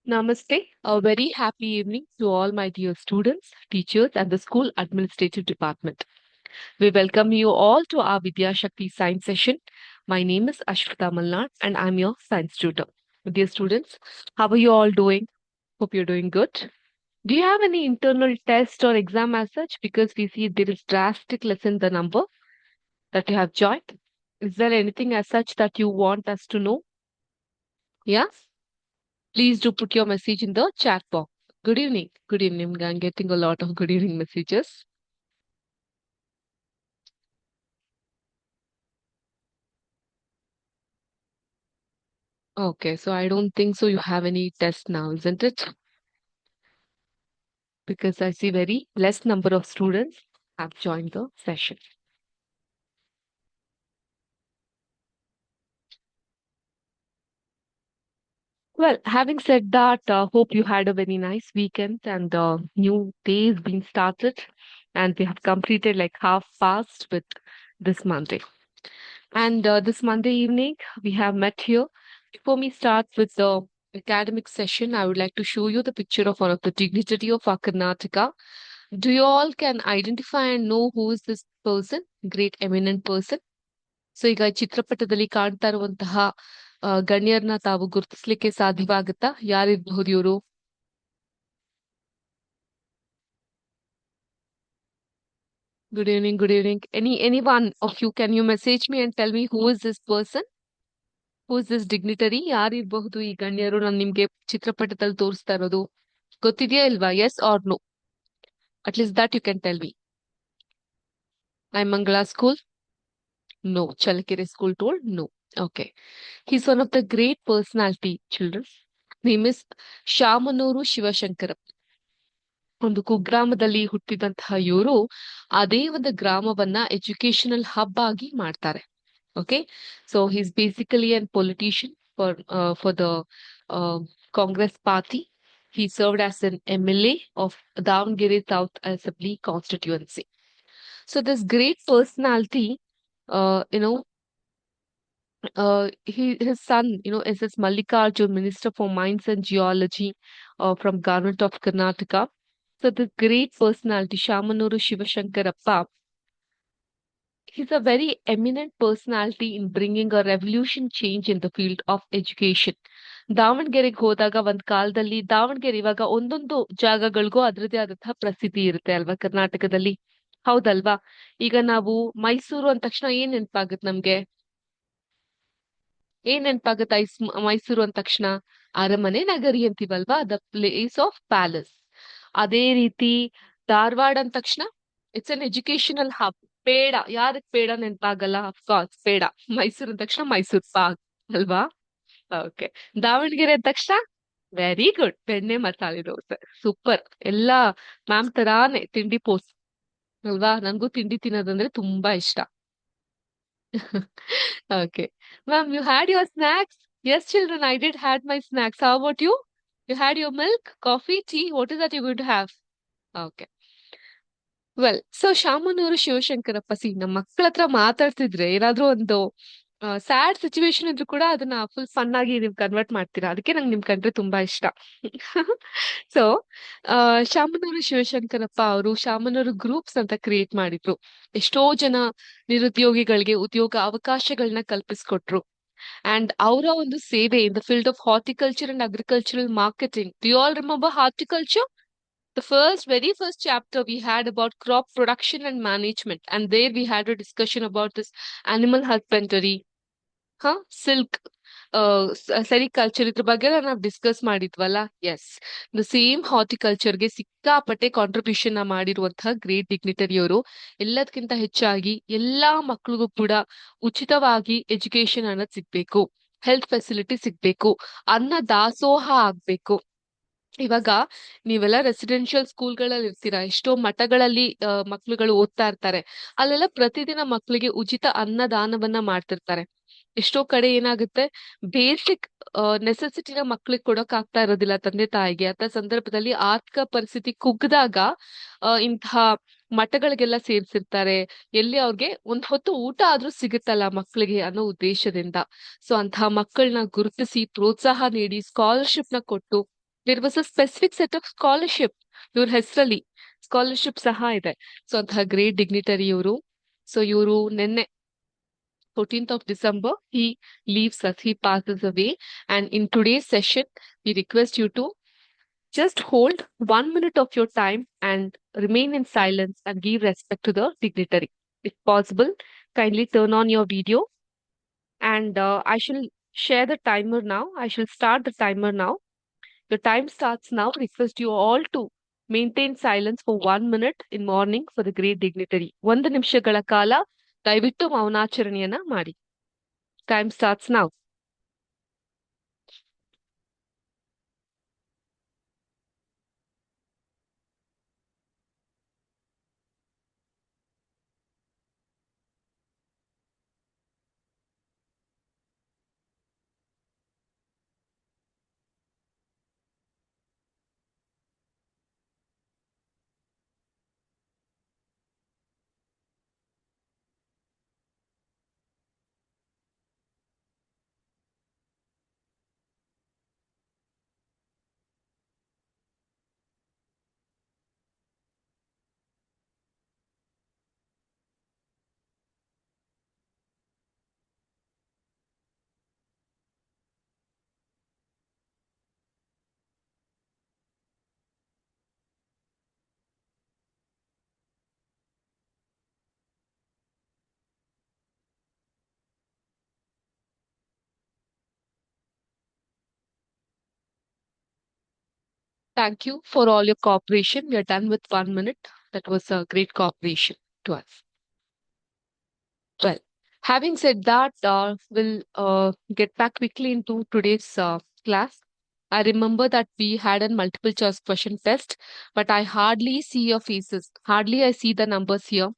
Namaste. A very happy evening to all my dear students, teachers, and the school administrative department. We welcome you all to our Vidya Shakti science session. My name is Ashwita Malnad and I'm your science tutor. Dear students, how are you all doing? Hope you're doing good. Do you have any internal test or exam as such? Because we see there is drastic less in the number that you have joined. Is there anything as such that you want us to know? Yeah? Please do put your message in the chat box. Good evening. Good evening. I'm getting a lot of good evening messages. Okay, so I don't think so you have any test now, isn't it? Because I see very less number of students have joined the session. Well, having said that, hope you had a very nice weekend and the new day is being started and we have completed like half past with this Monday. And this Monday evening, we have met here. Before we start with the academic session, I would like to show you the picture of one of the dignitary of our Karnataka. Do you all can identify and know who is this person? Great eminent person. So ಈಗ ಚಿತ್ರಪಟದಲ್ಲಿ ಕಾಣ್ತಾ ಇರುವಂತಹ ಗಣ್ಯರನ್ನ ತಾವು ಗುರುತಿಸ್ಲಿಕ್ಕೆ ಸಾಧ್ಯವಾಗುತ್ತಾ? ಯಾರಿರಬಹುದು ಇವರು? Good evening, good evening. Any one of you, can you message me and tell me who is this person? Who is this dignitary? ಯಾರಿರಬಹುದು ಈ ಗಣ್ಯರು? ನಾನು ನಿಮ್ಗೆ ಚಿತ್ರಪಟದಲ್ಲಿ ತೋರಿಸ್ತಾ ಇರೋದು ಗೊತ್ತಿದೆಯಾ ಇಲ್ವಾ? Yes or no? At least that you can tell me. I Mangala school? No. Challakere school told no. Okay. He's one of the great personality, children. Name is Shamanur Shivashankarappa. ಒಂದು ಕುಗ್ರಾಮದಲ್ಲಿ ಹುಟ್ಟಿದಂತಹ ಇವರು ಅದೇ ಒಂದು ಗ್ರಾಮವನ್ನ ಎಜುಕೇಶನಲ್ ಹಬ್ ಆಗಿ ಮಾಡ್ತಾರೆ. Okay, so he's basically a politician for the Congress party. He served as an MLA of Davangere South Assembly constituency. So this great personality, uh, you know, his son, is this Mallikarjun, Minister for Mines and Geology, from Government of Karnataka. So the great personality, Shamanuru Shivashankarappa, he's a very eminent personality in bringing a revolution change in the field of education. ದಾವಣಗೆರೆಗೆ ಹೋದಾಗ ಒಂದ್ ಕಾಲದಲ್ಲಿ ದಾವಣಗೆರೆ ಇವಾಗ ಒಂದೊಂದು ಜಾಗಗಳಿಗೂ ಅದ್ರದೇ ಆದಂತಹ ಪ್ರಸಿದ್ಧಿ ಇರುತ್ತೆ ಅಲ್ವಾ ಕರ್ನಾಟಕದಲ್ಲಿ? ಹೌದಲ್ವಾ? ಈಗ ನಾವು ಮೈಸೂರು ಅಂದ ತಕ್ಷಣ ಏನ್ ನೆನಪಾಗುತ್ತೆ ನಮ್ಗೆ? ಏನ್ ನೆನಪಾಗುತ್ತೆ ಮೈಸೂರು ಅಂದ ತಕ್ಷಣ? ಅರಮನೆ ನಗರಿ ಅಂತೀವಲ್ವಾ? The place of palace. ಅದೇ ರೀತಿ ಧಾರವಾಡ ಅಂದ ತಕ್ಷಣ it's an educational hub. Peda, ಯಾರಕ್ ಪೇಡ ನೆನಪಾಗಲ್ಲ? ಅಫ್ಕೋರ್ಸ್ ಪೇಡ. ಮೈಸೂರು ಅಂದ ತಕ್ಷಣ ಮೈಸೂರ್ ಪಾಕ್ ಅಲ್ವಾ? ಓಕೆ. ದಾವಣಗೆರೆ ಅಂದ ತಕ್ಷಣ ವೆರಿ ಗುಡ್, ಬೆಣ್ಣೆ ಮಸಾಲೆ ದೋಸೆ. ಸೂಪರ್. ಎಲ್ಲಾ ಮ್ಯಾಮ್ ತರಾನೇ ತಿಂಡಿ ಪೋಸ್ಟ್ ಅಲ್ವಾ? ನನ್ಗೂ ತಿಂಡಿ ತಿನ್ನೋದಂದ್ರೆ ತುಂಬಾ ಇಷ್ಟ. Okay. Ma'am, you had your snacks? Yes, children, I did had my snacks. How about you? You had your milk, coffee, tea? What is that you're going to have? Okay. Well, so Shamanur Shivashankarappa, ನಮ್ಮ ಮಕ್ಕಳ ಹತ್ರ ಮಾತಾಡ್ತಿದ್ರೆ ಏನಾದ್ರೂ ಒಂದು sad situation ಇದ್ರು ಕೂಡ ಅದನ್ನ full fun ಆಗಿ ನೀವು ಕನ್ವರ್ಟ್ ಮಾಡ್ತೀರಾ. ಅದಕ್ಕೆ ನಂಗೆ ನಿಮ್ ಕಂಡ್ರೆ ತುಂಬಾ ಇಷ್ಟ. ಸೊ ಶಾಮನೂರು ಶಿವಶಂಕರಪ್ಪ ಅವರು ಶಾಮನೂರು ಗ್ರೂಪ್ಸ್ ಅಂತ ಕ್ರಿಯೇಟ್ ಮಾಡಿದ್ರು. ಎಷ್ಟೋ ಜನ ನಿರುದ್ಯೋಗಿಗಳಿಗೆ ಉದ್ಯೋಗ ಅವಕಾಶಗಳನ್ನ ಕಲ್ಪಿಸ್ಕೊಟ್ರು. ಅಂಡ್ ಅವರ ಒಂದು ಸೇವೆ in the field of horticulture and agricultural marketing. Do you all remember horticulture? The very first chapter we had about crop production and management, and there we had a discussion about this animal husbandry, silk, sericulture, ಇದ್ರ ಬಗ್ಗೆ ನಾವು discuss ಮಾಡಿದ್ವಲ್ಲ. S, the same ಹಾರ್ಟಿಕಲ್ಚರ್ಗೆ ಸಿಕ್ಕಾಪಟ್ಟೆ contribution ಮಾಡಿರುವಂತಹ great ಡಿಗ್ನಿಟರಿ ಅವರು. ಎಲ್ಲದಕ್ಕಿಂತ ಹೆಚ್ಚಾಗಿ ಎಲ್ಲಾ ಮಕ್ಳಿಗೂ ಕೂಡ ಉಚಿತವಾಗಿ ಎಜುಕೇಶನ್ ಅನ್ನೋದು ಸಿಗ್ಬೇಕು, ಹೆಲ್ತ್ ಫೆಸಿಲಿಟಿ ಸಿಗ್ಬೇಕು, ಅನ್ನ ದಾಸೋಹ ಆಗ್ಬೇಕು. ಇವಾಗ ನೀವೆಲ್ಲ ರೆಸಿಡೆನ್ಶಿಯಲ್ ಸ್ಕೂಲ್ಗಳಲ್ಲಿ ಇರ್ತೀರಾ, ಎಷ್ಟೋ ಮಠಗಳಲ್ಲಿ ಮಕ್ಳುಗಳು ಓದ್ತಾ ಇರ್ತಾರೆ. ಅಲ್ಲೆಲ್ಲ ಪ್ರತಿದಿನ ಮಕ್ಳಿಗೆ ಉಚಿತ ಅನ್ನದಾನವನ್ನ ಮಾಡ್ತಿರ್ತಾರೆ. ಎಷ್ಟೋ ಕಡೆ ಏನಾಗುತ್ತೆ, ಬೇಸಿಕ್ ನೆಸೆಸಿಟಿನ ಮಕ್ಳಿಗೆ ಕೊಡಕ್ ಆಗ್ತಾ ಇರೋದಿಲ್ಲ ತಂದೆ ತಾಯಿಗೆ. ಅಂತ ಸಂದರ್ಭದಲ್ಲಿ ಆರ್ಥಿಕ ಪರಿಸ್ಥಿತಿ ಕುಗ್ಗದಾಗ ಇಂತಹ ಮಠಗಳಿಗೆಲ್ಲ ಸೇರ್ಸಿರ್ತಾರೆ. ಎಲ್ಲಿ ಅವ್ರಿಗೆ ಒಂದ್ ಹೊತ್ತು ಊಟ ಆದ್ರೂ ಸಿಗುತ್ತಲ್ಲ ಮಕ್ಳಿಗೆ ಅನ್ನೋ ಉದ್ದೇಶದಿಂದ. ಸೊ ಅಂತಹ ಮಕ್ಕಳನ್ನ ಗುರುತಿಸಿ ಪ್ರೋತ್ಸಾಹ ನೀಡಿ ಸ್ಕಾಲರ್ಶಿಪ್ ನ ಕೊಟ್ಟು there was a specific set of scholarship ಇವ್ರ ಹೆಸರಲ್ಲಿ ಸ್ಕಾಲರ್ಶಿಪ್ ಸಹ ಇದೆ. ಸೊ ಅಂತಹ ಗ್ರೇಟ್ ಡಿಗ್ನಿಟರಿ ಇವರು. ಸೊ ಇವರು ನಿನ್ನೆ 14th of December, he leaves us, he passes away. And in today's session, we request you to just hold 1 minute of your time and remain in silence and give respect to the dignitary. If possible, kindly turn on your video and I shall share the timer now. I shall start the timer now. The time starts now. Request you all to maintain silence for 1 minute in morning for the great dignitary. 1 ನಿಮಿಷಗಳ ಕಾಲ ದಯವಿಟ್ಟು ಮೌನಾಚರಣೆಯನ್ನ ಮಾಡಿ. Time starts now. Thank you for all your cooperation. We are done with 1 minute. That was a great cooperation to us. Well, having said that, we'll get back quickly into today's class. I remember that we had a multiple choice question test, but I hardly see your faces. Hardly I see the numbers here,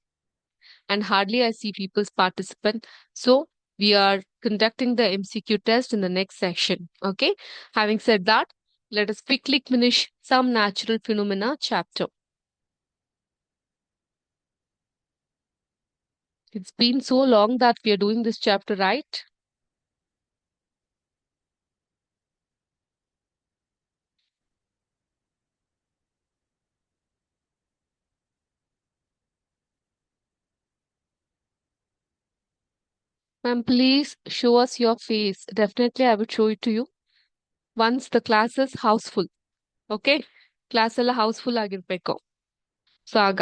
and hardly I see people's participant. So we are conducting the MCQ test in the next section. Okay. Having said that, let us quickly finish some natural phenomena chapter. It's been so long that we are doing this chapter, right? Ma'am, please show us your face. Definitely, I will show it to you once the class is houseful. Okay? Class ಎಲ್ಲ house full ಆಗಿರ್ಬೇಕು. So ಆಗ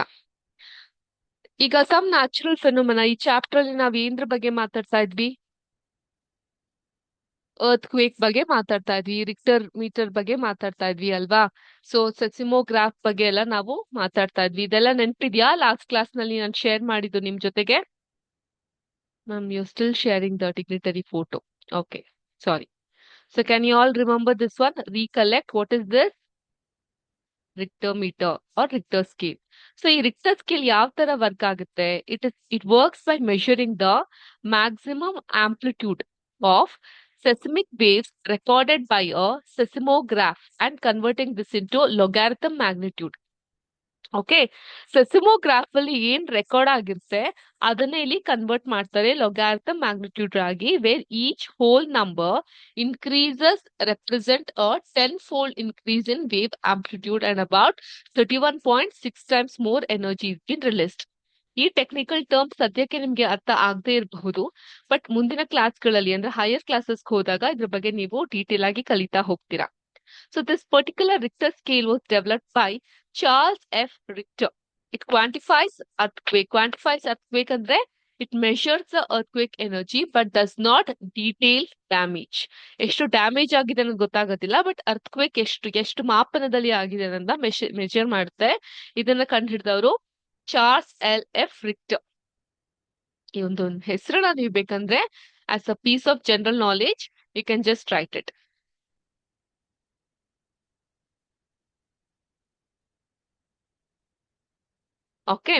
ಈಗ some natural ಫೆನೋಮೆನಾ ಈ chapter ಅಲ್ಲಿ ನಾವ್ ಏನ್ರ ಬಗ್ಗೆ ಮಾತಾಡ್ತಾ ಇದ್ವಿ? ಅರ್ತ್ ಕ್ವೇಕ್ ಬಗ್ಗೆ ಮಾತಾಡ್ತಾ ಇದ್ವಿ, ರಿಕ್ಟರ್ ಮೀಟರ್ ಬಗ್ಗೆ ಮಾತಾಡ್ತಾ ಇದ್ವಿ ಅಲ್ವಾ? ಸೊ ಸೆಸಿಮೋಗ್ರಾಫ್ ಬಗ್ಗೆ ಎಲ್ಲ ನಾವು ಮಾತಾಡ್ತಾ ಇದ್ವಿ. ಇದೆಲ್ಲ ನೆನ್ಪಿದ್ಯಾ ಲಾಸ್ಟ್ ಕ್ಲಾಸ್ ನಲ್ಲಿ ನಾನು ಶೇರ್ ಮಾಡಿದ್ದು ನಿಮ್ ಜೊತೆಗೆ? Ma'am, you still sharing the dignitary photo. Okay, sorry. So can you all remember this one? Recollect what is this? Richter meter or Richter scale. So ಈ Richter scale ಯಾವ ತರ work ಆಗುತ್ತೆ? It works by measuring the maximum amplitude of seismic waves recorded by a seismograph and converting this into logarithm magnitude. Okay, seismograph ಅಲ್ಲಿ ಏನ್ record ಆಗಿರುತ್ತೆ ಅದನ್ನೇ ಇಲ್ಲಿ convert ಮಾಡ್ತಾರೆ ಲೊಗಾರಿಥಮ್ ಮ್ಯಾಗ್ನಿಟ್ಯೂಡ್ ಆಗಿ, where each whole number increases represent a 10-fold increase in wave amplitude and about 31.6 times more energy is been released. ಈ technical term ಸದ್ಯಕ್ಕೆ ನಿಮ್ಗೆ ಅರ್ಥ ಆಗದೆ ಇರಬಹುದು, ಬಟ್ ಮುಂದಿನ ಕ್ಲಾಸ್ಗಳಲ್ಲಿ ಅಂದ್ರೆ ಹೈಯರ್ ಕ್ಲಾಸಸ್ ಹೋದಾಗ ಇದ್ರ ಬಗ್ಗೆ ನೀವು ಡೀಟೇಲ್ ಆಗಿ ಕಲಿತಾ ಹೋಗ್ತೀರಾ. So this particular Richter scale was developed by Charles F. Richter. It quantifies earthquake. Quantifies earthquake andre it measures the earthquake energy but does not detail damage. ಎಷ್ಟು ಡ್ಯಾಮೇಜ್ ಆಗಿದೆ ಅನ್ನೋದು ಗೊತ್ತಾಗೋದಿಲ್ಲ, ಬಟ್ ಅರ್ಥಕ್ವೇಕ್ ಎಷ್ಟು ಮಾಪನದಲ್ಲಿ ಆಗಿದೆ ಅನ್ನೋದನ್ನ ಮೆಷರ್ ಮಾಡುತ್ತೆ. ಇದನ್ನ ಕಂಡುಹಿಡಿದವರು ಚಾರ್ಲ್ಸ್ ಎಲ್ ಎಫ್ ರಿಕ್ಟರ್. ಈ ಒಂದು ಹೆಸರನ್ನ ನೀವು ಬೇಕಂದ್ರೆ as a piece of general knowledge you can just write it. Okay,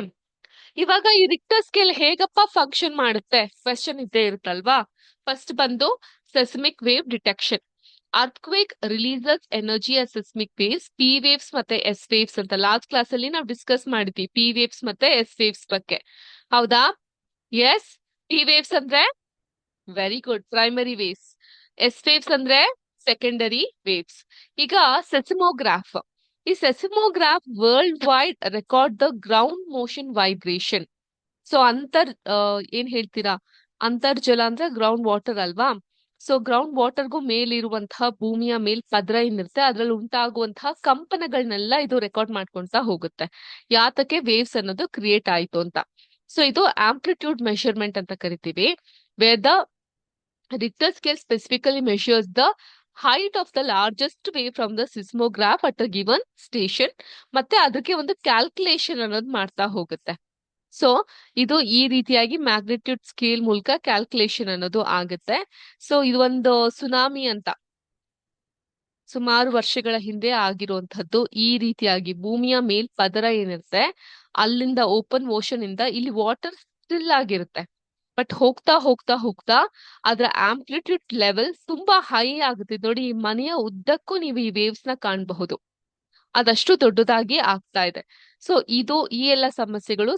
ಇವಾಗ ಈ ರಿಕ್ಟರ್ ಸ್ಕೇಲ್ ಹೇಗಪ್ಪ ಫಂಕ್ಷನ್ ಮಾಡುತ್ತೆ ಕ್ವೆಶ್ಚನ್ ಇದ್ದೇ ಇರುತ್ತಲ್ವಾ? ಫಸ್ಟ್ ಬಂದು seismic wave detection. Earthquake releases energy as seismic waves, P waves ಮತ್ತೆ ಎಸ್ ವೇವ್ಸ್ ಅಂತ ಲಾಸ್ಟ್ ಕ್ಲಾಸ್ ಅಲ್ಲಿ ನಾವು ಡಿಸ್ಕಸ್ ಮಾಡಿದ್ವಿ ಪಿ ವೇವ್ಸ್ ಮತ್ತೆ ಎಸ್ ವೇವ್ಸ್ ಬಗ್ಗೆ. ಹೌದಾ? ಎಸ್, ಪಿ ವೇವ್ಸ್ ಅಂದ್ರೆ very good primary waves. S waves ಅಂದ್ರೆ ಸೆಕೆಂಡರಿ ವೇವ್ಸ್. ಈಗ ಸೆಸ್ಮೋಗ್ರಾಫ್. ಈ seismograph world wide record the ground motion vibration. So ಏನ್ ಹೇಳ್ತೀರಾ, ಅಂತರ್ಜಲ ಅಂದ್ರೆ ಗ್ರೌಂಡ್ ವಾಟರ್ ಅಲ್ವಾ. ಸೊ ಗ್ರೌಂಡ್ ವಾಟರ್ಗೂ ಮೇಲಿರುವಂತಹ ಭೂಮಿಯ ಮೇಲ್ ಪದರ ಏನಿರುತ್ತೆ ಅದ್ರಲ್ಲಿ ಉಂಟಾಗುವಂತಹ ಕಂಪನಗಳನ್ನೆಲ್ಲ ಇದು ರೆಕಾರ್ಡ್ ಮಾಡ್ಕೊಂತಾ ಹೋಗುತ್ತೆ. ಯಾತಕ್ಕೆ ವೇವ್ಸ್ ಅನ್ನೋದು ಕ್ರಿಯೇಟ್ ಆಯ್ತು ಅಂತ. ಸೊ ಇದು ಆಂಪ್ಲಿಟ್ಯೂಡ್ ಮೆಷರ್ಮೆಂಟ್ ಅಂತ ಕರಿತೀವಿ. Where the Richter scale specifically measures the height of the largest wave from the seismograph at a given station. ಮತ್ತೆ ಅದಕ್ಕೆ ಒಂದು ಕ್ಯಾಲ್ಕುಲೇಷನ್ ಅನ್ನೋದು ಮಾಡ್ತಾ ಹೋಗುತ್ತೆ. ಸೊ ಇದು ಈ ರೀತಿಯಾಗಿ ಮ್ಯಾಗ್ನಿಟ್ಯೂಡ್ ಸ್ಕೇಲ್ ಮೂಲಕ ಕ್ಯಾಲ್ಕುಲೇಷನ್ ಅನ್ನೋದು ಆಗುತ್ತೆ. ಸೊ ಇದು ಒಂದು ಸುನಾಮಿ ಅಂತ ಸುಮಾರು ವರ್ಷಗಳ ಹಿಂದೆ ಆಗಿರುವಂತಹದ್ದು. ಈ ರೀತಿಯಾಗಿ ಭೂಮಿಯ ಮೇಲ್ ಪದರ ಏನಿರುತ್ತೆ ಅಲ್ಲಿಂದ ಓಪನ್ ಓಷನ್ ಇಂದ ಇಲ್ಲಿ ವಾಟರ್ ಸ್ಟಿಲ್ ಆಗಿರುತ್ತೆ. ಬಟ್ ಹೋಗ್ತಾ ಹೋಗ್ತಾ ಹೋಗ್ತಾ ಅದರ ಆಂಪ್ಲಿಟ್ಯೂಡ್ ಲೆವೆಲ್ ತುಂಬಾ ಹೈ ಆಗುತ್ತೆ. ನೋಡಿ, ಈ ಮನೆಯ ಉದ್ದಕ್ಕೂ ನೀವು ಈ ವೇವ್ಸ್ ನ ಕಾಣಬಹುದು. ಅದಷ್ಟು ದೊಡ್ಡದಾಗಿ ಆಗ್ತಾ ಇದೆ. ಸೊ ಈ ಎಲ್ಲ ಸಮಸ್ಯೆಗಳು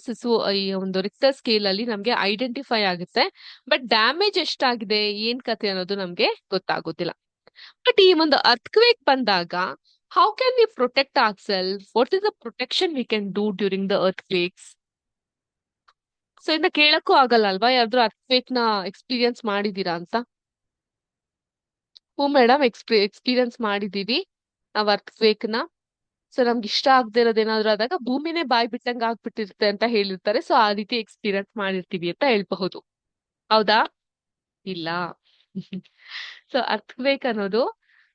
ಈ ಒಂದು ರಿಕ್ಟರ್ ಸ್ಕೇಲ್ ಅಲ್ಲಿ ನಮ್ಗೆ ಐಡೆಂಟಿಫೈ ಆಗುತ್ತೆ. ಬಟ್ ಡ್ಯಾಮೇಜ್ ಎಷ್ಟಾಗಿದೆ, ಏನ್ ಕತೆ ಅನ್ನೋದು ನಮ್ಗೆ ಗೊತ್ತಾಗೋದಿಲ್ಲ. ಬಟ್ ಈ ಒಂದು ಅರ್ಥಕ್ವೇಕ್ ಬಂದಾಗ how can we protect our self? What is the protection we can do during the earthquakes? So ಇಂದ ಕೇಳಕ್ಕೂ ಆಗಲ್ಲ ಅಲ್ವಾ, ಯಾವ್ದಾದ್ರು ಅರ್ಥಕ್ವೇಕ್ ನ ಎಕ್ಸ್ಪೀರಿಯನ್ಸ್ ಮಾಡಿದೀರಾ ಅಂತ? ಹ್ಞೂ ಮೇಡಮ್, ಎಕ್ಸ್ಪೀರಿಯನ್ಸ್ ಮಾಡಿದೀವಿ ನಾವ್ ಅರ್ಥಕ್ವೇಕ್ ನ. ಸೊ ನಮ್ಗೆ ಇಷ್ಟ ಆಗದೆ ಇರೋದೇನಾದ್ರು ಆದಾಗ ಭೂಮಿನೇ ಬಾಯ್ ಬಿಟ್ಟಂಗ ಆಗ್ಬಿಟ್ಟಿರುತ್ತೆ ಅಂತ ಹೇಳಿರ್ತಾರೆ. ಸೊ ಆ ರೀತಿ ಎಕ್ಸ್ಪೀರಿಯನ್ಸ್ ಮಾಡಿರ್ತೀವಿ ಅಂತ ಹೇಳ್ಬಹುದು. ಹೌದಾ? ಇಲ್ಲ. ಸೊ ಅರ್ಥಕ್ವೇಕ್ ಅನ್ನೋದು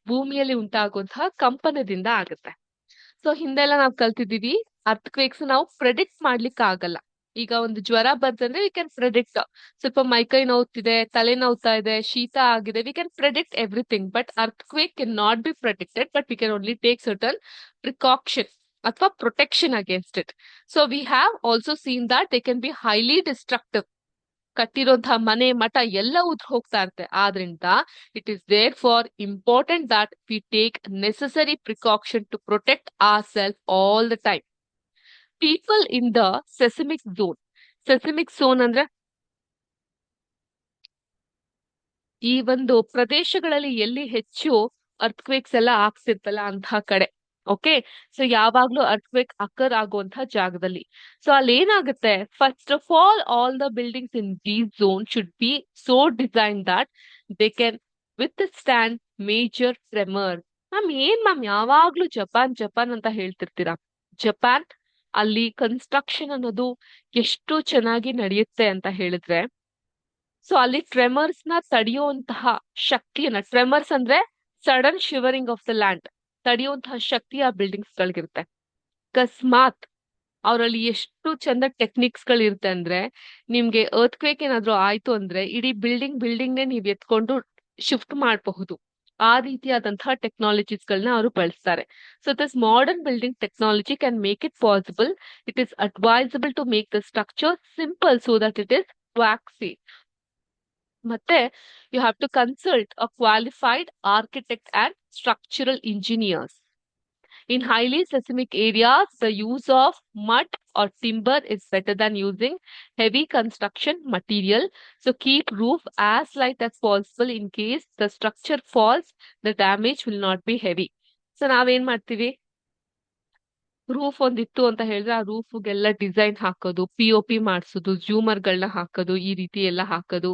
ಭೂಮಿಯಲ್ಲಿ ಉಂಟಾಗುವಂತಹ ಕಂಪನದಿಂದ ಆಗುತ್ತೆ. ಸೊ ಹಿಂದೆಲ್ಲ ನಾವು ಕಲ್ತಿದೀವಿ ಅರ್ಥಕ್ವೇಕ್ಸ್ ನಾವು ಪ್ರೆಡಿಕ್ಟ್ ಮಾಡ್ಲಿಕ್ಕೆ ಆಗಲ್ಲ. ಈಗ ಒಂದು ಜ್ವರ ಬಂತಂದ್ರೆ ವಿ ಕ್ಯಾನ್ ಪ್ರೆಡಿಕ್ಟ್. ಸ್ವಲ್ಪ ಮೈಕೈ ನೋವ್ತಿದೆ, ತಲೆ ನೋವ್ತಾ ಇದೆ, ಶೀತ ಆಗಿದೆ, we can predict everything. But earthquake can not be predicted, but we can only take certain precaution ಅಥವಾ protection against it. So we have also seen that they can be highly destructive. ಕಟ್ಟಿರುವಂತಹ ಮನೆ ಮಠ ಎಲ್ಲ ಉದ್ರ ಹೋಗ್ತಾ ಇರುತ್ತೆ. ಆದ್ರಿಂದ it is therefore important that we take necessary precaution to protect our self all the time. People in the seismic zone. Seismic zone ಅಂದ್ರೆ ಈ ಒಂದು ಪ್ರದೇಶಗಳಲ್ಲಿ ಎಲ್ಲಿ ಹೆಚ್ಚು ಅರ್ಥಕ್ವೇಕ್ಸ್ ಎಲ್ಲ ಆಗ್ತಿರ್ತಲ್ಲ ಅಂತಹ ಕಡೆ. ಓಕೆ, ಸೊ ಯಾವಾಗ್ಲೂ ಅರ್ಥಕ್ವೇಕ್ ಅಕರ್ ಆಗುವಂತಹ ಜಾಗದಲ್ಲಿ. ಸೊ ಅಲ್ಲಿ ಏನಾಗುತ್ತೆ, first of all the buildings in these zone should be so design that they can with stand major tremor. Ma'am ಯಾವಾಗ್ಲೂ ಜಪಾನ್ ಜಪಾನ್ ಅಂತ ಹೇಳ್ತಿರ್ತೀರಾ. ಜಪಾನ್ ಅಲ್ಲಿ ಕನ್ಸ್ಟ್ರಕ್ಷನ್ ಅನ್ನೋದು ಎಷ್ಟು ಚೆನ್ನಾಗಿ ನಡೆಯುತ್ತೆ ಅಂತ ಹೇಳಿದ್ರೆ, ಸೊ ಅಲ್ಲಿ ಟ್ರೆಮರ್ಸ್ ನ ತಡೆಯುವಂತಹ ಶಕ್ತಿಯನ್ನ, ಟ್ರೆಮರ್ಸ್ ಅಂದ್ರೆ sudden shivering of the land, ತಡೆಯುವಂತಹ ಶಕ್ತಿ ಆ ಬಿಲ್ಡಿಂಗ್ಸ್ ಗಳಿಗಿರುತ್ತೆ. ಅಕಸ್ಮಾತ್ ಅವರಲ್ಲಿ ಎಷ್ಟು ಚಂದ ಟೆಕ್ನಿಕ್ಸ್ ಗಳಿರುತ್ತೆ ಅಂದ್ರೆ, ನಿಮ್ಗೆ ಅರ್ಥಕ್ವೇಕ್ ಏನಾದ್ರು ಆಯ್ತು ಅಂದ್ರೆ ಇಡೀ ಬಿಲ್ಡಿಂಗ್ ನೇ ನೀವ್ ಎತ್ಕೊಂಡು ಶಿಫ್ಟ್ ಮಾಡಬಹುದು. ಆ ರೀತಿಯಾದಂತಹ ಟೆಕ್ನಾಲಜೀಸ್ ಗಳನ್ನ ಅವರು ಬಳಸ್ತಾರೆ. So this modern building technology can make it possible. It is advisable to make the structure simple so that it is quake safe. ಮತ್ತೆ you have to consult a qualified architect and structural engineers. In highly seismic areas, the use of mud or timber is better than using heavy construction material. So keep roof as light as possible in case the structure falls, the damage will not be heavy. So ನಾವೇನ್ ಮಾಡ್ತೀವಿ, roof ಒಂದಿತ್ತು ಅಂತ ಹೇಳಿದ್ರೆ ಆ ರೂಫ್ಗೆಲ್ಲ design ಹಾಕೋದು, POP ಮಾಡಿಸೋದು, ಝೂಮರ್ಗಳನ್ನ ಹಾಕೋದು, ಈ ರೀತಿ ಎಲ್ಲ ಹಾಕೋದು.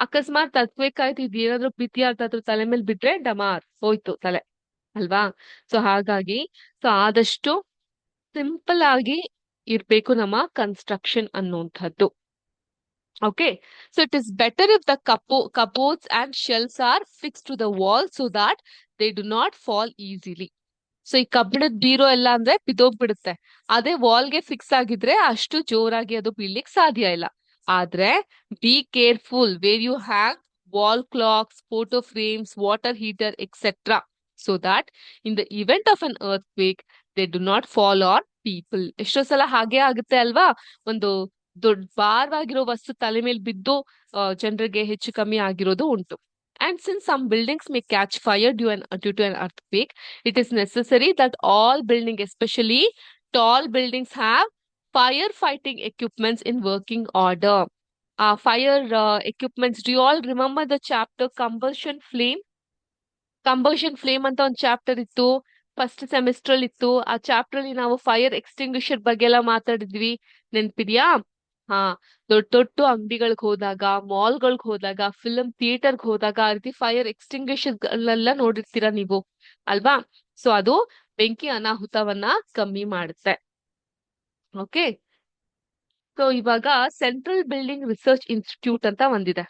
ಅಕಸ್ಮಾತ್ ತತ್ಬೇಕಾಯ್ತು ಇದೇನಾದ್ರೂ ಬಿದ್ದಿ ಯಾರ್ದಾದ್ರೂ ತಲೆ ಮೇಲೆ ಬಿದ್ರೆ ಡಮಾರ್ ಹೋಯ್ತು ತಲೆ ಅಲ್ವಾ. ಸೊ ಹಾಗಾಗಿ ಆದಷ್ಟು ಸಿಂಪಲ್ ಆಗಿ ಇರ್ಬೇಕು ನಮ್ಮ ಕನ್ಸ್ಟ್ರಕ್ಷನ್ ಅನ್ನುವಂಥದ್ದು. Okay, so it is better if the cupboards and shelves are fix to the wall so that they do not fall easily. So ಈ ಕಬ್ಬಿಣದ ಬೀರೋ ಎಲ್ಲ ಅಂದ್ರೆ ಬಿದೋಗ್ಬಿಡುತ್ತೆ. ಅದೇ ವಾಲ್ಗೆ ಫಿಕ್ಸ್ ಆಗಿದ್ರೆ ಅಷ್ಟು ಜೋರಾಗಿ ಅದು ಬೀಳ್ಲಿಕ್ಕೆ ಸಾಧ್ಯ ಇಲ್ಲ. ಆದ್ರೆ be careful where you hang wall clocks, photo frames, water heater etcetera, so that in the event of an earthquake they do not fall on people. ಎಷ್ಟೋ ಸಲ ಹಾಗೆ ಆಗುತ್ತೆ ಅಲ್ವಾ, ಒಂದು ದೊಡ್ಡ ಭಾರವಾಗಿರೋ ವಸ್ತು ತಲೆ ಮೇಲೆ ಬಿದ್ದು ಜನರಿಗೆ ಹೆಚ್ಚು ಕಮ್ಮಿ ಆಗಿರೋದು ಉಂಟು. And since some buildings may catch fire due to an earthquake, it is necessary that all buildings, especially tall buildings, have firefighting equipments in working order. Fire equipments, do you all remember the chapter combustion flame? Combustion flame ಅಂತ ಒಂದು chapter ಇತ್ತು, first semester ಅಲ್ಲಿ ಇತ್ತು. ಆ chapter ಅಲ್ಲಿ ನಾವು fire extinguisher ಬಗ್ಗೆ ಎಲ್ಲ ಮಾತಾಡಿದ್ವಿ, ನೆನ್ಪಿದ್ಯಾ? ಹಾ, ದೊಡ್ಡ ದೊಡ್ಡ ಅಂಗಡಿಗಳಿಗೆ ಹೋದಾಗ, ಮಾಲ್ಗಳಿಗೆ ಹೋದಾಗ, ಫಿಲ್ಮ್ ಥಿಯೇಟರ್ಗೆ ಹೋದಾಗ ಆ ರೀತಿ ಫೈರ್ ಎಕ್ಸ್ಟಿಂಗ್ವಿಷರ್ ಗಳೆಲ್ಲ ನೋಡಿರ್ತೀರಾ ನೀವು, ಅಲ್ವಾ? ಸೊ ಅದು ಬೆಂಕಿ ಅನಾಹುತವನ್ನ ಕಮ್ಮಿ ಮಾಡುತ್ತೆ. ಓಕೆ, ಸೊ ಇವಾಗ ಸೆಂಟ್ರಲ್ ಬಿಲ್ಡಿಂಗ್ ರಿಸರ್ಚ್ ಇನ್ಸ್ಟಿಟ್ಯೂಟ್ ಅಂತ ಒಂದಿದೆ.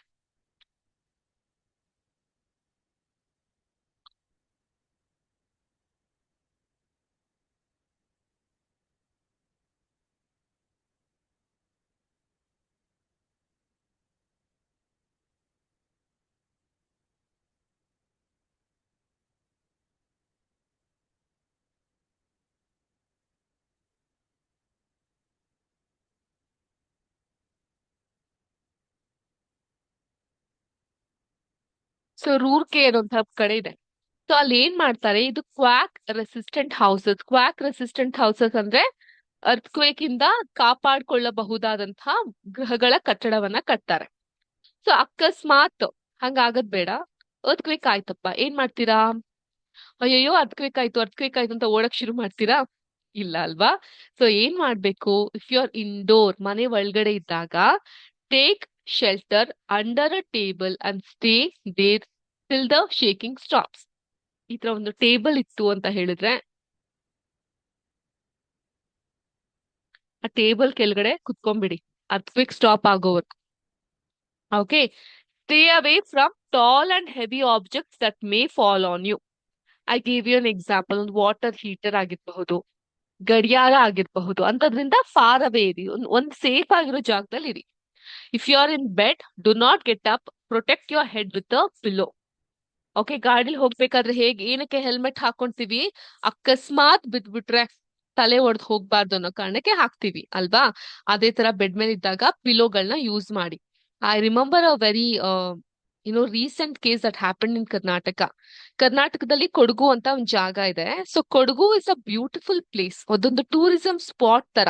ಸೊ ರೂರ್ಕೇರ್ ಅಂತ ಕಡೆ ಇದೆ. ಸೊ ಅಲ್ಲಿ ಏನ್ ಮಾಡ್ತಾರೆ, ಇದು quack resistant houses. Quack resistant houses ಅಂದ್ರೆ ಅರ್ಥಕ್ವೇಕ್ ಇಂದ ಕಾಪಾಡ್ಕೊಳ್ಳಬಹುದಾದಂತಹ ಗೃಹಗಳ ಕಟ್ಟಡವನ್ನ ಕಟ್ತಾರೆ. ಸೊ ಅಕಸ್ಮಾತ್ ಹಂಗಾಗದ್ ಬೇಡ, ಅರ್ಥಕ್ವೇಕ್ ಆಯ್ತಪ್ಪ, ಏನ್ ಮಾಡ್ತೀರಾ? ಅಯ್ಯಯ್ಯೋ ಅರ್ಥಕ್ವೇಕ್ ಆಯ್ತು ಅಂತ ಓಡಕ್ ಶುರು ಮಾಡ್ತೀರಾ? ಇಲ್ಲ ಅಲ್ವಾ? ಸೊ ಏನ್ ಮಾಡ್ಬೇಕು, ಇಫ್ ಯು ಆರ್ ಇಂಡೋರ್, ಮನೆ ಒಳಗಡೆ ಇದ್ದಾಗ, take shelter under a table and stay there till the shaking stops. ಈ ತರ ಒಂದು ಟೇಬಲ್ ಇತ್ತು ಅಂತ ಹೇಳಿದ್ರೆ, ಆ ಟೇಬಲ್ ಕೆಳಗಡೆ ಕುತ್ಕೊಂಡ್ಬಿಡಿ ಅರ್ಥಕ್ವೇಕ್ ಸ್ಟಾಪ್ ಆಗೋವರೆಗೂ. Okay, stay away from tall and heavy objects that may fall on you. I give you an example. ಒಂದು ವಾಟರ್ ಹೀಟರ್ ಆಗಿರಬಹುದು, ಗಡಿಯಾರ ಆಗಿರಬಹುದು, ಅಂತದ್ರಿಂದ ಫಾರ್ ಅವೇ ಇರಿ, ಒಂದ್ ಸೇಫ್ ಆಗಿರೋ ಜಾಗದಲ್ಲಿ ಇರಿ. If you are in bed, do not get up, protect your head with a pillow. Okay, ಗಾಡಿಲಿ ಹೋಗ್ಬೇಕಾದ್ರೆ ಹೇಗೆ ಏನಕ್ಕೆ ಹೆಲ್ಮೆಟ್ ಹಾಕೊಂತೀವಿ? ಅಕಸ್ಮಾತ್ ಬಿದ್ಬಿಟ್ರೆ ತಲೆ ಒಡೆದು ಹೋಗ್ಬಾರ್ದು ಅನ್ನೋ ಕಾರಣಕ್ಕೆ ಹಾಕ್ತಿವಿ ಅಲ್ವಾ? ಅದೇ ತರ ಬೆಡ್ ಮೇಲೆ ಇದ್ದಾಗ ಪಿಲೋಗಳನ್ನ ಯೂಸ್ ಮಾಡಿ. I remember a very recent case that happen in Karnataka. ಕರ್ನಾಟಕದಲ್ಲಿ ಕೊಡಗು ಅಂತ ಒಂದು ಜಾಗ ಇದೆ. So Kodagu is a beautiful place, ಅದೊಂದು ಟೂರಿಸಂ ಸ್ಪಾಟ್ ತರ.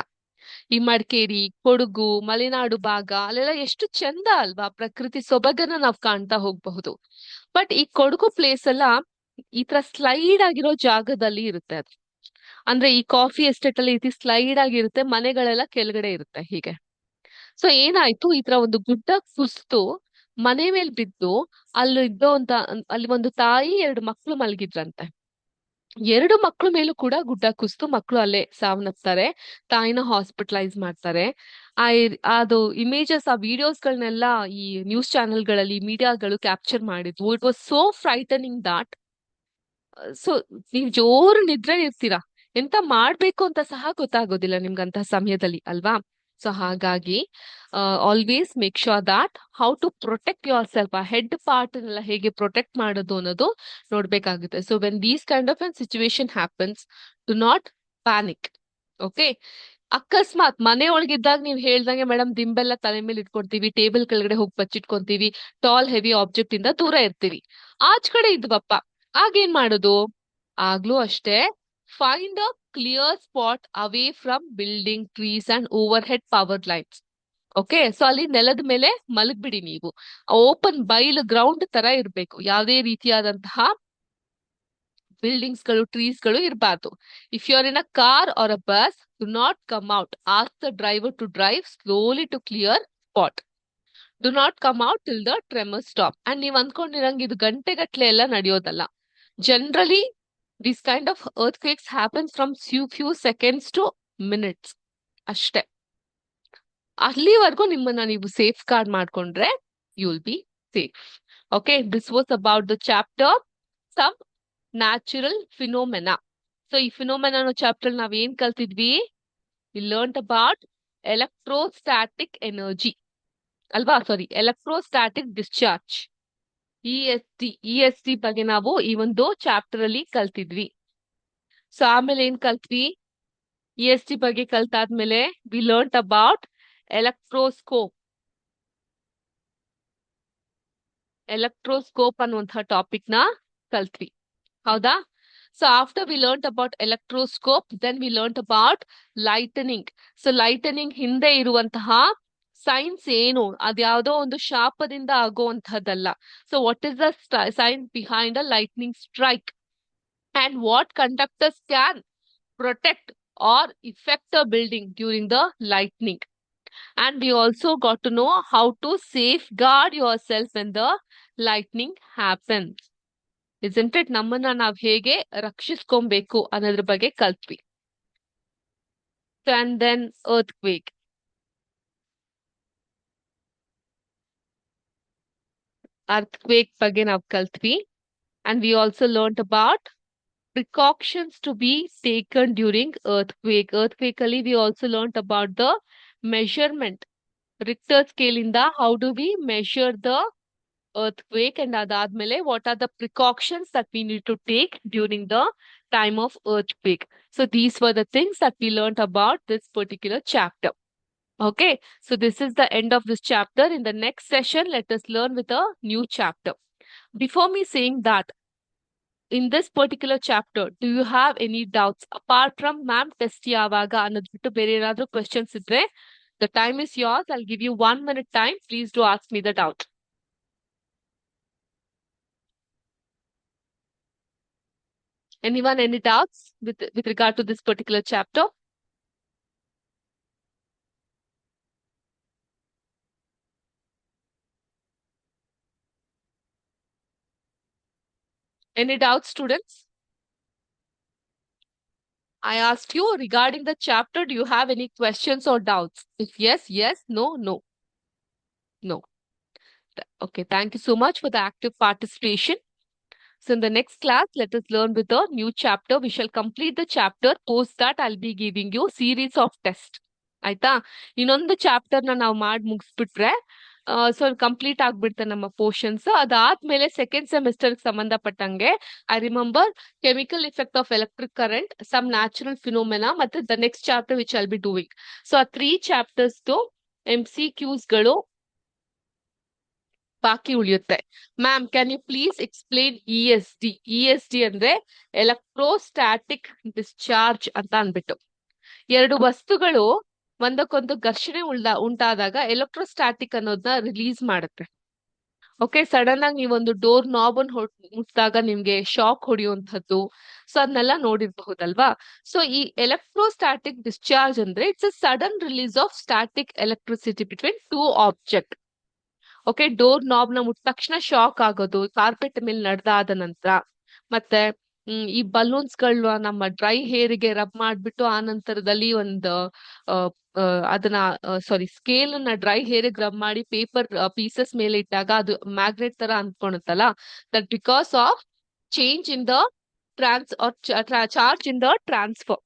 ಈ ಮಡಿಕೇರಿ, ಕೊಡಗು, ಮಲೆನಾಡು ಭಾಗ ಅಲ್ಲೆಲ್ಲ ಎಷ್ಟು ಚಂದ ಅಲ್ವಾ, ಪ್ರಕೃತಿ ಸೊಬಗನ್ನ ನಾವ್ ಕಾಣ್ತಾ ಹೋಗ್ಬಹುದು. ಬಟ್ ಈ ಕೊಡಗು ಪ್ಲೇಸ್ ಎಲ್ಲ ಈ ತರ ಸ್ಲೈಡ್ ಆಗಿರೋ ಜಾಗದಲ್ಲಿ ಇರುತ್ತೆ ಅದು. ಅಂದ್ರೆ ಈ ಕಾಫಿ ಎಸ್ಟೇಟ್ ಅಲ್ಲಿ ಈ ರೀತಿ ಸ್ಲೈಡ್ ಆಗಿರುತ್ತೆ, ಮನೆಗಳೆಲ್ಲ ಕೆಳಗಡೆ ಇರುತ್ತೆ ಹೀಗೆ. ಸೊ ಏನಾಯ್ತು, ಈ ತರ ಒಂದು ಗುಡ್ಡ ಕುಸ್ತು ಮನೆ ಮೇಲ್ ಬಿದ್ದು, ಅಲ್ಲಿ ಇದ್ದೋ ಅಂತ, ಅಲ್ಲಿ ಒಂದು ತಾಯಿ 2 ಮಕ್ಳು ಮಲಗಿದ್ರಂತೆ. 2 ಮಕ್ಳ ಮೇಲೂ ಕೂಡ ಗುಡ್ಡ ಕುಸ್ತು ಮಕ್ಳು ಅಲ್ಲೇ ಸಾವನ್ನಪ್ತಾರೆ. ತಾಯಿನ ಹಾಸ್ಪಿಟಲೈಸ್ ಮಾಡ್ತಾರೆ. ಆ ಅದು ಇಮೇಜಸ್, ಆ ವಿಡಿಯೋಸ್ ಗಳನ್ನೆಲ್ಲ ಈ ನ್ಯೂಸ್ ಚಾನೆಲ್ಗಳಲ್ಲಿ ಮೀಡಿಯಾಗಳು ಕ್ಯಾಪ್ಚರ್ ಮಾಡಿದ್ವು. It was so frightening that. So ನೀವ್ ಜೋರು ನಿದ್ರೆ ಇರ್ತೀರಾ, ಎಂತ ಮಾಡ್ಬೇಕು ಅಂತ ಸಹ ಗೊತ್ತಾಗೋದಿಲ್ಲ ನಿಮ್ಗಂತಹ ಸಮಯದಲ್ಲಿ ಅಲ್ವಾ? ಸೊ ಹಾಗಾಗಿ always make sure that how to protect your self. ಆ ಹೆಡ್ ಪಾರ್ಟ್ ಎಲ್ಲ ಹೇಗೆ ಪ್ರೊಟೆಕ್ಟ್ ಮಾಡೋದು ಅನ್ನೋದು ನೋಡ್ಬೇಕಾಗುತ್ತೆ. So when these kind of an situation happens, do not panic. Okay, ಅಕಸ್ಮಾತ್ ಮನೆ ಒಳಗಿದ್ದಾಗ ನೀವ್ ಹೇಳ್ದಂಗೆ ಮೇಡಮ್ ದಿಂಬೆಲ್ಲ ತಲೆ ಮೇಲೆ ಇಟ್ಕೊಳ್ತೀವಿ, ಟೇಬಲ್ ಕೆಳಗಡೆ ಹೋಗಿ ಬಚ್ಚಿಟ್ಕೊಂತೀವಿ, ಟಾಲ್ ಹೆವಿ ಆಬ್ಜೆಕ್ಟ್ ಇಂದ ದೂರ ಇರ್ತೀವಿ. ಆಚ್ ಕಡೆ ಇದ್ವಪ್ಪ, ಆಗೇನ್ ಮಾಡೋದು? ಆಗ್ಲೂ ಅಷ್ಟೇ, find a clear spot away from building, trees and over head power lines. Okay, so ಅಲ್ಲಿ ನೆಲದ ಮೇಲೆ ಮಲಗ್ಬಿಡಿ ನೀವು. ಓಪನ್ ಬೈಲ್ ಗ್ರೌಂಡ್ ತರ ಇರ್ಬೇಕು, ಯಾವುದೇ ರೀತಿಯಾದಂತಹ ಬಿಲ್ಡಿಂಗ್ಸ್ ಗಳು, ಟ್ರೀಸ್ ಗಳು ಇರಬಾರ್ದು. If you are in a car or a bus, do not come out. Ask the driver to drive slowly to clear spot. Do not come out till the tremor stop. And ನೀವ್ ಅನ್ಕೊಂಡಿರಂಗ್ ಇದು ಗಂಟೆಗಟ್ಲೆ ಎಲ್ಲ ನಡೆಯೋದಲ್ಲ. Generally this kind of earthquakes happens from few seconds to minutes ಅಷ್ಟೇ. ಅಲ್ಲಿವರೆಗೂ ನಿಮ್ಮನ್ನ ನೀವು ಸೇಫ್ ಗಾರ್ಡ್ ಮಾಡ್ಕೊಂಡ್ರೆ you will be safe. Okay, this was about the chapter some natural phenomena. So ಈ ಫಿನೋಮೆನಾ ಅನ್ನೋ ಚಾಪ್ಟರ್ ನಾವ್ ಏನ್ ಕಲ್ತಿದ್ವಿ? We learned about electrostatic energy ಅಲ್ವಾ? Sorry, electrostatic discharge, E S T ಬಗ್ಗೆ ನಾವು ಈ ಒಂದು ಚಾಪ್ಟರ್ ಅಲ್ಲಿ ಕಲ್ತಿದ್ವಿ. ಸೊ ಆಮೇಲೆ ಏನ್ ಕಲ್ತ್ವಿ? ಇ.ಎಸ್.ಟಿ ಬಗ್ಗೆ ಕಲ್ತಾದ್ಮೇಲೆ ವಿ ಲರ್ನ್ಡ್ ಅಬೌಟ್ ಎಲೆಕ್ಟ್ರೋಸ್ಕೋಪ್. ಅನ್ನುವಂತಹ ಟಾಪಿಕ್ ನ ಕಲ್ತ್ವಿ, ಹೌದಾ? So after we learned about electroscope, then we learned about lightning. So lightning ಹಿಂದೆ ಇರುವಂತಹ ಸೈನ್ಸ್ ಏನು ಅದ್ಯಾವುದೋ ಒಂದು ಶಾಪದಿಂದ ಆಗುವಂತಹದ್ದಲ್ಲ. So what is the science behind a lightning strike and what conductors can protect or affect a building during the lightning. And we also got to know how to safeguard yourself when the lightning happens. Isn't it? ನಮ್ಮನ್ನ ನಾವ್ ಹೇಗೆ ರಕ್ಷಿಸ್ಕೊಬೇಕು ಅನ್ನೋದ್ರ ಬಗ್ಗೆ ಕಲ್ತ್ವಿ. And then earthquake. Earthquake ಬಗ್ಗೆ ನಾವ್ ಕಲ್ತ್ವಿ. And we also learnt about precautions to be taken during earthquake. Earthquake ಅಲ್ಲಿ we also learnt about the measurement. Richter scale ಇಂದ how do we measure the earthquake, and adadmele what are the precautions that we need to take during the time of earthquake. So these were the things that we learnt about this particular chapter. Okay, so this is the end of this chapter. In the next session, let us learn with a new chapter. Before me saying that, in this particular chapter, do you have any doubts apart from ma'am test yavaga annadu bittu bere enadru questions idre? The time is yours. I'll give you 1 minute time. Please do ask me the doubt. Anyone, any doubts with regard to this particular chapter? Any doubts, students? I asked you regarding the chapter, do you have any questions or doubts? If yes, yes, no, no, no. Okay, thank you so much for the active participation. So in the next class, let us learn with a new chapter. We shall complete the chapter. Post that, I'll be giving you series of tests. ಆಯ್ತಾ, ಇನ್ನೊಂದು chapter ನಾವು ಮಾಡಿ ಮುಗಿಸ್ಬಿಟ್ರೆ so complete ಆಗ್ಬಿಡ್ತೆ ನಮ್ಮ portions. ಅದಾದ್ಮೇಲೆ second semester ಸಂಬಂಧಪಟ್ಟಂಗೆ I remember chemical effect of electric current, some natural phenomena, ಮತ್ತೆ the next chapter which I'll be doing. So ಆ 3 chapters MCQs ಗಳು ಬಾಕಿ ಉಳಿಯುತ್ತೆ. Ma'am can you please explain ESD? ESD ಅಂದ್ರೆ electrostatic discharge ಅಂತ ಅನ್ಬಿಟ್ಟು, ಎರಡು ವಸ್ತುಗಳು ಒಂದಕ್ಕೊಂದು ಘರ್ಷಣೆ ಉಂಟಾದಾಗ ಎಲೆಕ್ಟ್ರೋಸ್ಟಾಟಿಕ್ ಅನ್ನೋದನ್ನ ರಿಲೀಸ್ ಮಾಡುತ್ತೆ. ಓಕೆ, ಸಡನ್ ಆಗಿ ನೀವೊಂದು ಡೋರ್ ನಾಬ್ ಅನ್ನು ಮುಟ್ಟಿದಾಗ ನಿಮ್ಗೆ ಶಾಕ್ ಹೊಡೆಯುವಂಥದ್ದು, ಸೊ ಅದನ್ನೆಲ್ಲ ನೋಡಿರ್ಬಹುದಲ್ವಾ. ಸೊ ಈ ಎಲೆಕ್ಟ್ರೋಸ್ಟಾಟಿಕ್ ಡಿಸ್ಚಾರ್ಜ್ ಅಂದ್ರೆ it's a sudden release of static electricity between 2 object. Okay, door knob ನ ಮುಟ್ಟ ತಕ್ಷಣ ಶಾಕ್ ಆಗೋದು, ಕಾರ್ಪೆಟ್ ಮೇಲೆ ನಡೆದಾದ ನಂತರ, ಮತ್ತೆ ಈ ಬಲೂನ್ಸ್ ಗಳು ನಮ್ಮ ಡ್ರೈ ಹೇರಿಗೆ ರಬ್ ಮಾಡ್ಬಿಟ್ಟು ಆ ನಂತರದಲ್ಲಿ ಒಂದು ಅದನ್ನ ಸ್ಕೇಲ್ ಅನ್ನ ಡ್ರೈ ಹೇರಿಗೆ ರಬ್ ಮಾಡಿ ಪೇಪರ್ ಪೀಸಸ್ ಮೇಲೆ ಇಟ್ಟಾಗ ಅದು ಮ್ಯಾಗ್ನೆಟ್ ತರ ಅನ್ಕೊಳುತ್ತಲ್ಲ, that because of change in the charge in the transfer.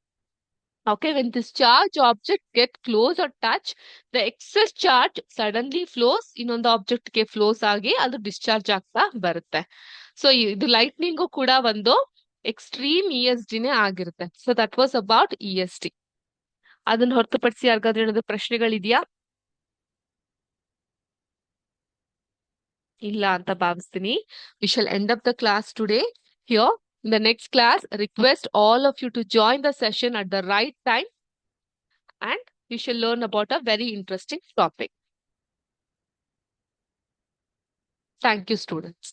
Okay, when this charge object get close or touch, the excess charge suddenly flows ಇನ್ನೊಂದು ಆಬ್ಜೆಕ್ಟ್ ಗೆ ಫ್ಲೋಸ್ ಆಗಿ ಅದು ಡಿಸ್ಚಾರ್ಜ್ ಆಗ್ತಾ ಬರುತ್ತೆ. ಸೊ ಇದು ಲೈಟ್ನಿಂಗು ಕೂಡ ಒಂದು ಎಕ್ಸ್ಟ್ರೀಮ್ ESD ನೇ ಆಗಿರುತ್ತೆ. So that was about ESD. ಅದನ್ನ ಹೊರತುಪಡಿಸಿ ಯಾರಿಗಾದ್ರೂ ಏನಾದ್ರು ಪ್ರಶ್ನೆಗಳಿದೆಯಾ? ಇಲ್ಲ ಅಂತ ಭಾವಿಸ್ತೀನಿ. We shall end up the class today here. In the next class, request all of you to join the session at the right time, and we shall learn about a very interesting topic. Thank you, students.